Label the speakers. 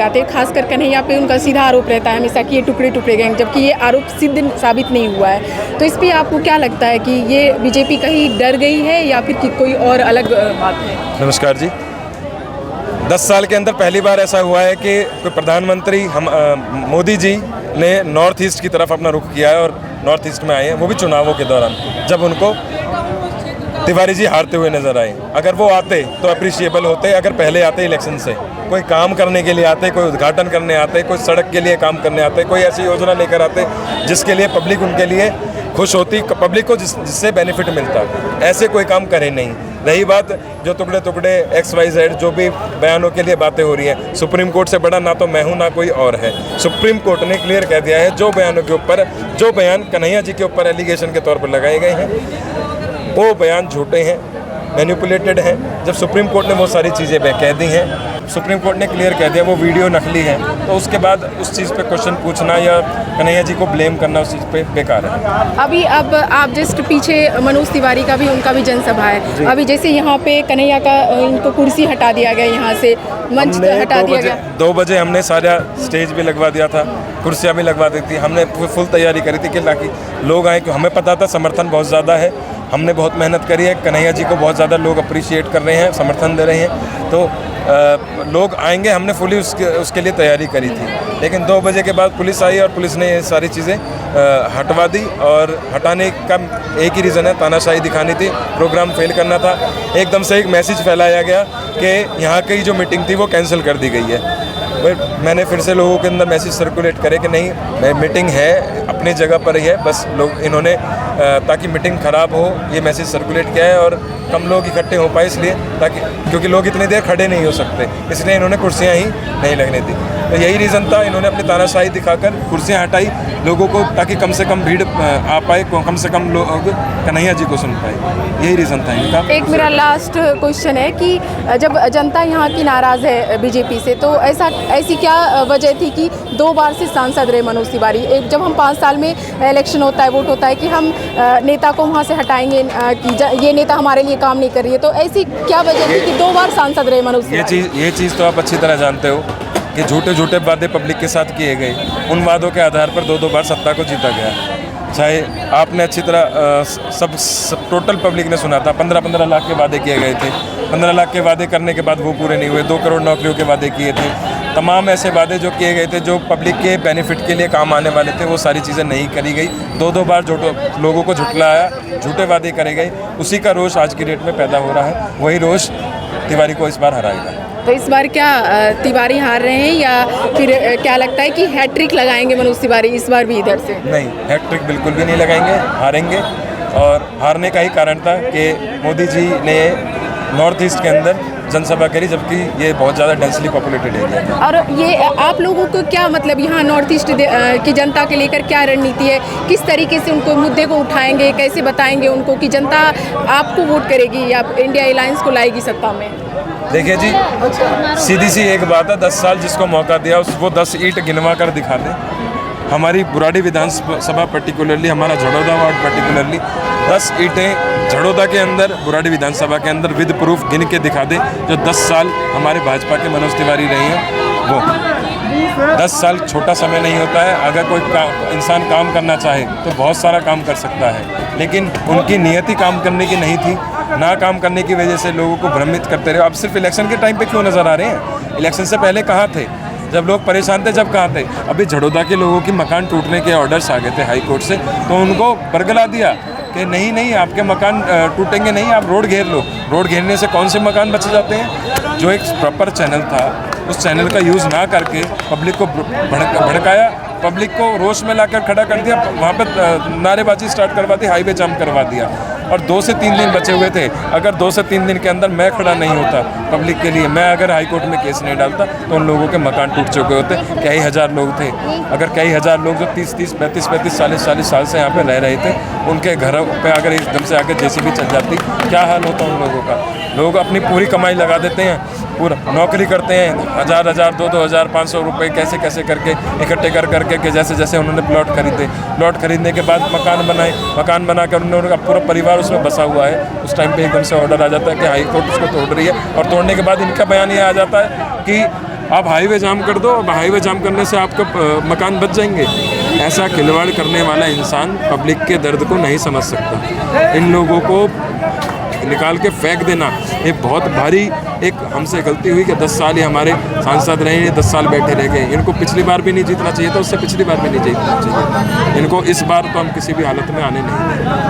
Speaker 1: आते खास कर कन्हैया पे उनका सीधा आरोप रहता है हमेशा कि ये टुकड़े टुकड़े गैंग, जबकि ये आरोप सिद्ध साबित नहीं हुआ है। तो इस पे आपको क्या लगता है कि ये बीजेपी कहीं डर गई है या फिर कि कोई और अलग बात है?
Speaker 2: नमस्कार जी। 10 साल के अंदर पहली बार ऐसा हुआ है कि कोई प्रधानमंत्री मोदी जी ने नॉर्थ ईस्ट की तरफ अपना रुख किया है और नॉर्थ ईस्ट में आए हैं, वो भी चुनावों के दौरान, जब उनको तिवारी जी हारते हुए नजर आए। अगर वो आते तो अप्रिशिएबल होते। अगर पहले आते इलेक्शन से, कोई काम करने के लिए आते, कोई उद्घाटन करने आते, कोई सड़क के लिए काम करने आते, कोई ऐसी योजना लेकर आते जिसके लिए पब्लिक उनके लिए खुश होती, पब्लिक को जिससे बेनिफिट मिलता, ऐसे कोई काम करे नहीं। रही बात जो टुकड़े टुकड़े XYZ जो भी बयानों के लिए बातें हो रही हैं, सुप्रीम कोर्ट से बड़ा ना तो मैं हूँ ना कोई और है। सुप्रीम कोर्ट ने क्लियर कह दिया है जो बयानों के ऊपर, जो बयान कन्हैया जी के ऊपर एलिगेशन के तौर पर लगाए गए हैं, वो बयान झूठे हैं, मैनिपुलेटेड हैं। जब सुप्रीम कोर्ट ने वो सारी चीज़ें कह दी हैं, सुप्रीम कोर्ट ने क्लियर कह दिया वो वीडियो नकली है, तो उसके बाद उस चीज़ पे क्वेश्चन पूछना या कन्हैया जी को ब्लेम करना उस चीज़ पे बेकार है।
Speaker 1: अभी अब आप जस्ट पीछे मनोज तिवारी का भी, उनका भी जनसभा है। अभी जैसे यहाँ पे कन्हैया का इनको कुर्सी हटा दिया गया, यहाँ से मंच हटा दिया गया।
Speaker 2: 2 बजे हमने सारा स्टेज भी लगवा दिया था, कुर्सियाँ भी लगवा दी थी, हमने फुल तैयारी करी थी कि ताकि लोग आए, क्योंकि हमें पता था समर्थन बहुत ज़्यादा है। हमने बहुत मेहनत करी है, कन्हैया जी को बहुत ज़्यादा लोग अप्रिशिएट कर रहे हैं, समर्थन दे रहे हैं, तो लोग आएंगे, हमने फुली उसके लिए तैयारी करी थी। लेकिन 2 बजे के बाद पुलिस आई और पुलिस ने ये सारी चीज़ें हटवा दी। और हटाने का एक ही रीज़न है, तानाशाही दिखानी थी, प्रोग्राम फेल करना था। एकदम से एक मैसेज फैलाया गया कि यहाँ की जो मीटिंग थी वो कैंसिल कर दी गई है। मैंने फिर से लोगों के अंदर मैसेज सर्कुलेट करे कि नहीं, मीटिंग है, अपनी जगह पर ही है, बस लोग इन्होंने ताकि मीटिंग ख़राब हो ये मैसेज सर्कुलेट किया है और कम लोग इकट्ठे हो पाए, इसलिए ताकि, क्योंकि लोग इतनी देर खड़े नहीं हो सकते, इसलिए इन्होंने कुर्सियाँ ही नहीं लगने दी। तो यही रीज़न था, इन्होंने अपनी तानाशाही दिखाकर कुर्सियाँ हटाई लोगों को, ताकि कम से कम भीड़ आ पाए, कम से कम लोग कन्हैया जी को सुन पाए। यही रीज़न था इनका। एक
Speaker 1: मेरा लास्ट क्वेश्चन है कि जब जनता यहाँ की नाराज़ है बीजेपी से, तो ऐसी क्या वजह थी कि 2 बार से सांसद रहे मनोज तिवारी? जब हम 5 साल में इलेक्शन होता है, वोट होता है कि हम नेता को वहाँ से हटाएंगे कि ये नेता हमारे लिए काम नहीं कर रही है, तो ऐसी क्या वजह थी कि 2 बार सांसद रहे मनोज तिवारी?
Speaker 2: ये चीज़ तो आप अच्छी तरह जानते हो कि झूठे वादे पब्लिक के साथ किए गए, उन वादों के आधार पर 2 बार सत्ता को जीता गया। चाहे आपने अच्छी तरह सब टोटल पब्लिक ने सुना था, 15-15 लाख के वादे किए गए थे। 15 लाख के वादे करने के बाद वो पूरे नहीं हुए। 2 करोड़ नौकरियों के वादे किए थे। तमाम ऐसे वादे जो किए गए थे, जो पब्लिक के बेनिफिट के लिए काम आने वाले थे, वो सारी चीज़ें नहीं करी गई। 2 बार लोगों को झुठलाया, झूठे वादे करे गए। उसी का रोष आज की डेट में पैदा हो रहा है। वही रोष तिवारी को इस बार हराएगा।
Speaker 1: तो इस बार क्या तिवारी हार रहे हैं या फिर क्या लगता है कि हैट्रिक लगाएंगे मनोज तिवारी इस बार भी इधर से?
Speaker 2: नहीं, हैट्रिक बिल्कुल भी नहीं लगाएंगे, हारेंगे। और हारने का ही कारण था कि मोदी जी ने नॉर्थ ईस्ट के अंदर जनसभा करी, जबकि ये बहुत ज़्यादा डेंसली पॉपुलेटेड एरिया है।
Speaker 1: और ये आप लोगों को क्या मतलब, यहाँ नॉर्थ ईस्ट की जनता के लेकर क्या रणनीति है? किस तरीके से उनको मुद्दे को उठाएंगे, कैसे बताएंगे उनको कि जनता आपको वोट करेगी या इंडिया अलायंस को लाएगी सत्ता में?
Speaker 2: देखिए जी, सीधी सी एक बात है, 10 साल जिसको मौका दिया वो 10 ईंट गिनवा कर दिखा दे। हमारी बुराड़ी विधानसभा पर्टिकुलरली, हमारा झड़ौदा वार्ड पर्टिकुलरली, 10 ईंटें झड़ौदा के अंदर, बुराड़ी विधानसभा के अंदर विद प्रूफ गिन के दिखा दे, जो 10 साल हमारे भाजपा के मनोज तिवारी रहे हैं। वो 10 साल छोटा समय नहीं होता है। अगर कोई इंसान काम करना चाहे तो बहुत सारा काम कर सकता है, लेकिन उनकी नियति काम करने की नहीं थी। ना काम करने की वजह से लोगों को भ्रमित करते रहे। अब सिर्फ इलेक्शन के टाइम पे क्यों नज़र आ रहे हैं? इलेक्शन से पहले कहाँ थे? जब लोग परेशान थे, जब कहाँ थे? अभी झड़ौदा के लोगों की मकान टूटने के ऑर्डर्स आ गए थे हाई कोर्ट से, तो उनको बरगला दिया कि नहीं आपके मकान टूटेंगे नहीं, आप रोड घेर लो। रोड घेरने से कौन से मकान बच जाते हैं? जो एक प्रॉपर चैनल था, उस चैनल का यूज़ ना करके पब्लिक को भड़काया, पब्लिक को रोष में लाकर खड़ा कर दिया, वहाँ पर नारेबाजी स्टार्ट करवा दी, हाईवे जाम करवा दिया। और 2 से 3 दिन बचे हुए थे। अगर 2 से 3 दिन के अंदर मैं खड़ा नहीं होता पब्लिक के लिए, मैं अगर हाई कोर्ट में केस नहीं डालता, तो उन लोगों के मकान टूट चुके होते। कई हज़ार लोग थे। अगर कई हज़ार लोग जो 30, 35, 40 साल से यहाँ पे रह रहे थे, उनके घरों पे अगर एकदम से आकर जेसीबी चल जाती, क्या हाल होता उन लोगों का? लोग अपनी पूरी कमाई लगा देते हैं, पूरा नौकरी करते हैं, 1000, 2,000, 500 रुपये कैसे करके इकट्ठे करके कि जैसे उन्होंने प्लॉट खरीदे। प्लॉट खरीदने के बाद मकान बनाए, मकान बनाकर उन्होंने पूरा परिवार उसमें बसा हुआ है। उस टाइम पे एकदम से ऑर्डर आ जाता है कि हाई कोर्ट उसको तोड़ रही है, और तोड़ने के बाद इनका बयान ये आ जाता है कि आप हाईवे जाम कर दो, अब हाईवे जाम करने से आपका मकान बच जाएंगे। ऐसा खिलवाड़ करने वाला इंसान पब्लिक के दर्द को नहीं समझ सकता। इन लोगों को निकाल के फेंक देना ये बहुत भारी एक हमसे गलती हुई कि 10 साल ही हमारे सांसद रहे, ये 10 साल बैठे रह गए। इनको पिछली बार भी नहीं जीतना चाहिए था, उससे पिछली बार भी नहीं जीतना चाहिए। इनको इस बार तो हम किसी भी हालत में आने नहीं देंगे।